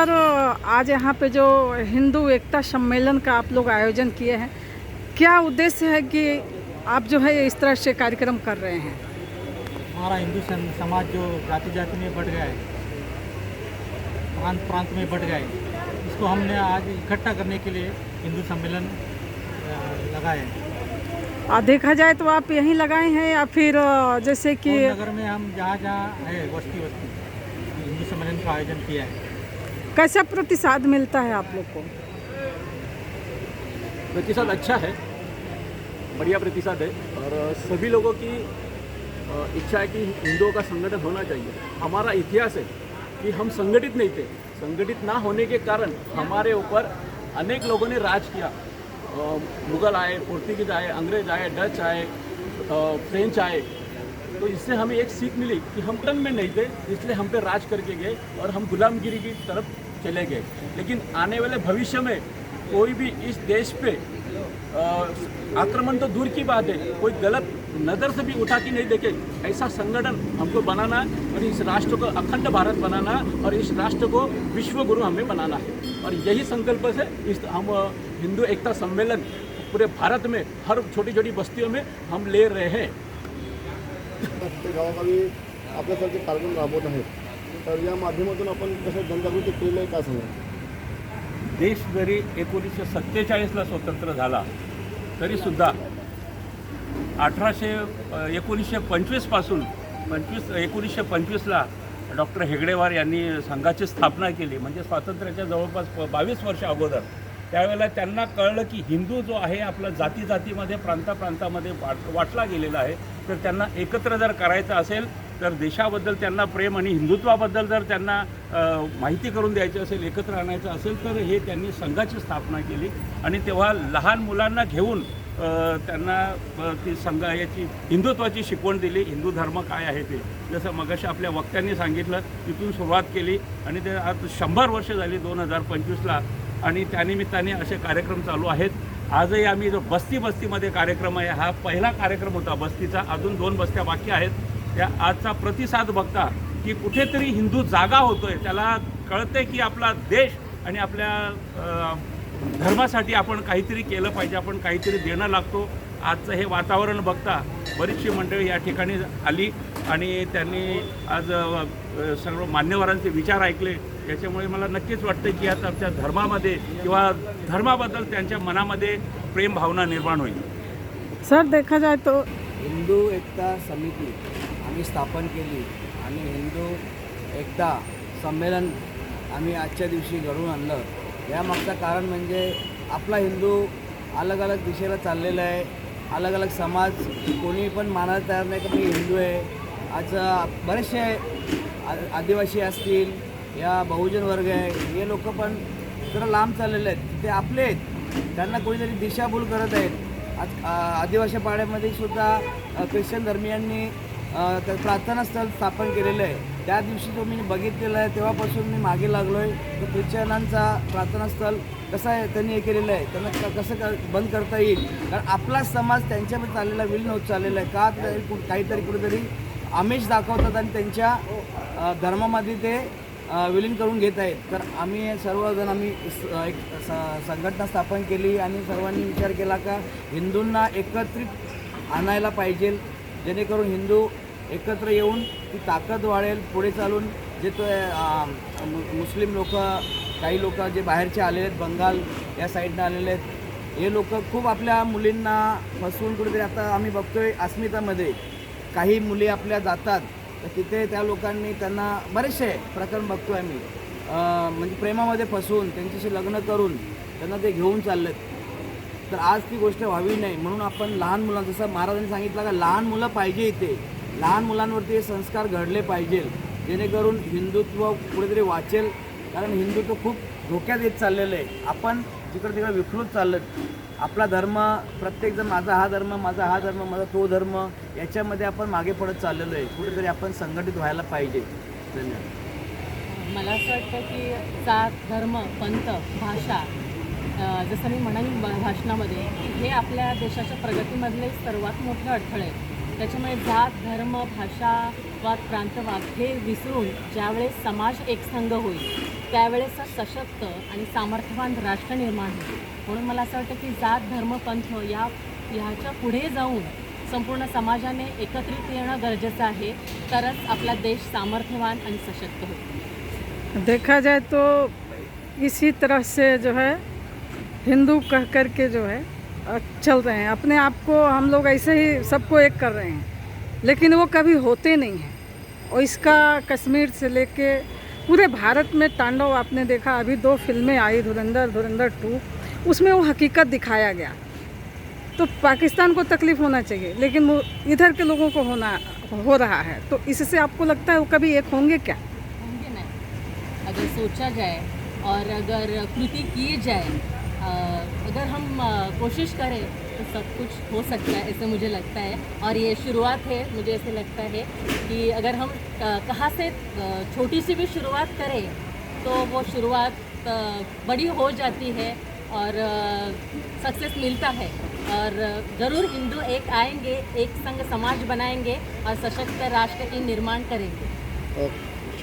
Sir, आज यहाँ पे जो हिंदू एकता सम्मेलन का आप लोग आयोजन किए हैं, क्या उद्देश्य है कि आप जो है इस तरह से कार्यक्रम कर रहे हैं? हमारा हिंदू समाज जो जाति जाति में बढ़ गया है, प्रांत प्रांत में बढ़ गया है, इसको हमने आज इकट्ठा करने के लिए हिंदू सम्मेलन लगाए हैं। देखा जाए तो आप यहीं लगाए हैं या फिर जैसे कि नगर में हम जहाँ जहाँ है बस्ती हिंदू सम्मेलन का आयोजन किया है। कैसा प्रतिसाद मिलता है आप लोग को? प्रतिसाद अच्छा है, बढ़िया प्रतिसाद है और सभी लोगों की इच्छा है कि हिंदुओं का संगठन होना चाहिए। हमारा इतिहास है कि हम संगठित नहीं थे, संगठित ना होने के कारण हमारे ऊपर अनेक लोगों ने राज किया। मुग़ल आए, पोर्तुगीज आए, अंग्रेज आए, डच आए, फ्रेंच आए, तो इससे हमें एक सीख मिली कि हम तंग में नहीं थे, इसलिए हम पे राज करके गए और हम गुलामगिरी की तरफ चले गए। लेकिन आने वाले भविष्य में कोई भी इस देश पे आक्रमण तो दूर की बात है, कोई गलत नज़र से भी उठा के नहीं देखे, ऐसा संगठन हमको बनाना और इस राष्ट्र को अखंड भारत बनाना और इस राष्ट्र को विश्व गुरु हमें बनाना है। और यही संकल्प से हम हिंदू एकता सम्मेलन पूरे भारत में हर छोटी छोटी बस्तियों में हम ले रहे हैं। गावागावी आपल्यासारखे कार्यक्रम राबवत आहेत, तर या माध्यमातून आपण कसं जनजागृती केलेलं आहे का सांगा? देश जरी 1947ला स्वतंत्र झाला तरीसुद्धा 1925 पासून 1925ला डॉक्टर हेगडेवार यांनी संघाची स्थापना केली, म्हणजे स्वातंत्र्याच्या जवळपास 22 वर्ष अगोदर। त्यावेळेला त्यांना कळलं की हिंदू जो आहे आपला जाती जातीमध्ये प्रांतामध्ये वाटला गेलेला आहे, तर त्यांना एकत्र जर करायचं असेल तर देशाबद्दल त्यांना प्रेम आणि हिंदुत्वाबद्दल जर त्यांना माहिती करून द्यायची असेल, एकत्र आणायचं असेल, तर हे त्यांनी संघाची स्थापना केली। आणि तेव्हा लहान मुलांना घेऊन त्यांना ती याची हिंदुत्वाची शिकवण दिली, हिंदू धर्म काय आहे ते। जसं मगाशी आपल्या वक्त्यांनी सांगितलं, तिथून सुरुवात केली आणि ते आज 100 वर्ष झाली 2025ला, आणि त्यानिमित्ताने असे कार्यक्रम चालू आहेत। आजही आम्ही जो बस्तीमध्ये कार्यक्रम आहे, हा पहिला कार्यक्रम होता बस्तीचा, अजून 2 बस्त्या बाकी आहेत। त्या आजचा प्रतिसाद बघता की कुठेतरी हिंदू जागा होतोय, त्याला कळतंय की आपला देश आणि आपल्या धर्मासाठी आपण काहीतरी केलं पाहिजे, आपण काहीतरी देणं लागतो। आजचं हे वातावरण बघता बरीचशी मंडळी या ठिकाणी आली आणि त्यांनी आज सर्व मान्यवरांचे विचार ऐकले। याच्यामुळे मला नक्कीच वाटतं की आता आमच्या धर्मामध्ये किंवा धर्माबद्दल त्यांच्या मनामध्ये प्रेम भावना निर्माण होईल। सर, देखा जाए तो हिंदू एकता समिती आम्ही स्थापन केली आणि हिंदू एकता संमेलन आम्ही आजच्या दिवशी घडवून आणलं। यामागचं कारण म्हणजे आपला हिंदू अलग अलग दिशेला चाललेला आहे, अलग अलग समाज, कोणी पण मानायला तयार नाही की मी हिंदू आहे। आज बरेचसे आदिवासी असतील या बहुजन वर्ग आहे, हे लोक पण जरा लांब चाललेले आहेत, ते आपले आहेत, त्यांना कोणीतरी दिशाभूल करत आहेत। आज आदिवासी पाड्यामध्ये सुद्धा ख्रिश्चन धर्मियांनी प्रार्थनास्थळ स्थापन केलेलं आहे। त्या दिवशी जो मी बघितलेलं आहे तेव्हापासून मी मागे लागलो आहे की ख्रिश्चनांचा प्रार्थनास्थळ कसं आहे त्यांनी हे केलेलं आहे, त्यांना कसं बंद करता येईल, कारण आपला समाज त्यांच्यामध्ये चाललेला विलीन होत चाललेला आहे। का काहीतरी कुठेतरी आमिष दाखवतात आणि त्यांच्या धर्मामध्ये ते विलीन करून घेत आहेत। तर आम्ही सर्वजण एक संघटना स्थापन केली आणि सर्वांनी विचार केला का हिंदूंना एकत्रित आणायला पाहिजे, जेणेकरून हिंदू एकत्र येऊन ती ताकद वाढेल, पुढे चालून जे तो मुस्लिम लोक, काही लोक जे बाहेरचे आलेले आहेत, बंगाल या साईडनं आलेले आहेत, हे लोक खूप आपल्या मुलींना फसवून कुठेतरी, आता आम्ही बघतोय अस्मितामध्ये काही मुली आपल्या जातात, तर तिथे त्या लोकांनी त्यांना बरेचसे प्रकरण बघतो आहे मी, म्हणजे प्रेमामध्ये फसवून त्यांच्याशी लग्न करून त्यांना ते घेऊन चाललेत। तर आज ती गोष्ट व्हावी नाही म्हणून आपण लहान मुलांना, जसं महाराजांनी सांगितलं का लहान मुलं पाहिजे, इथे लहान मुलांवरती हे संस्कार घडले पाहिजे, जेणेकरून हिंदुत्व कुठेतरी वाचेल, कारण हिंदुत्व खूप धोक्यात येत चाललेलं आहे। आपण तिकडे तिकडे विखरूत चाललं, आपला धर्म, प्रत्येकजण माझा हा धर्म, माझा हा धर्म, माझा तो धर्म, याच्यामध्ये आपण मागे पडत चाललेलो आहे। कुठेतरी आपण संघटित व्हायला पाहिजे। धन्यवाद। मला असं वाटतं की जात, धर्म, पंथ, भाषा, जसं मी म्हणाली भाषणामध्ये, हे आपल्या देशाच्या प्रगतीमधले सर्वात मोठे अडथळे आहेत। त्याच्यामुळे जात धर्म भाषावाद प्रांतवाद हे विसरून ज्यावेळेस समाज एकसंघ होईल त्यावेळेस सशक्त आणि सामर्थ्यवान राष्ट्र निर्माण होईल. म्हणून मला असं वाटतं की जात धर्म पंथ ह्याच्या पुढे जाऊन संपूर्ण समाजाने एकत्रित येणं गरजेचं आहे. तरच आपला देश सामर्थ्यवान आणि सशक्त होईल. देखा जाए तो इसी तरह से जो है हिंदू कह कर के जो है चल रहे हैं. अपने आप को हम लोग ऐसे ही सबको एक कर रहे हैं, लेकिन वो कभी होते नहीं हैं. और इसका कश्मीर से लेके पूरे भारत में तांडव आपने देखा. अभी 2 फिल्में आई, धुरंधर 2, उसमें वो हकीकत दिखाया गया. तो पाकिस्तान को तकलीफ़ होना चाहिए, लेकिन वो इधर के लोगों को हो रहा है. तो इससे आपको लगता है वो कभी एक होंगे क्या? होंगे नहीं. अगर सोचा जाए और अगर कृति की जाए, अगर हम कोशिश करें तो सब कुछ हो सकता है, ऐसे मुझे लगता है. और ये शुरुआत है. मुझे ऐसे लगता है कि अगर हम कहाँ से छोटी सी भी शुरुआत करें तो वो शुरुआत बड़ी हो जाती है और सक्सेस मिलता है. और ज़रूर हिंदू एक आएंगे, एक संघ समाज बनाएंगे और सशक्त राष्ट्र की निर्माण करेंगे.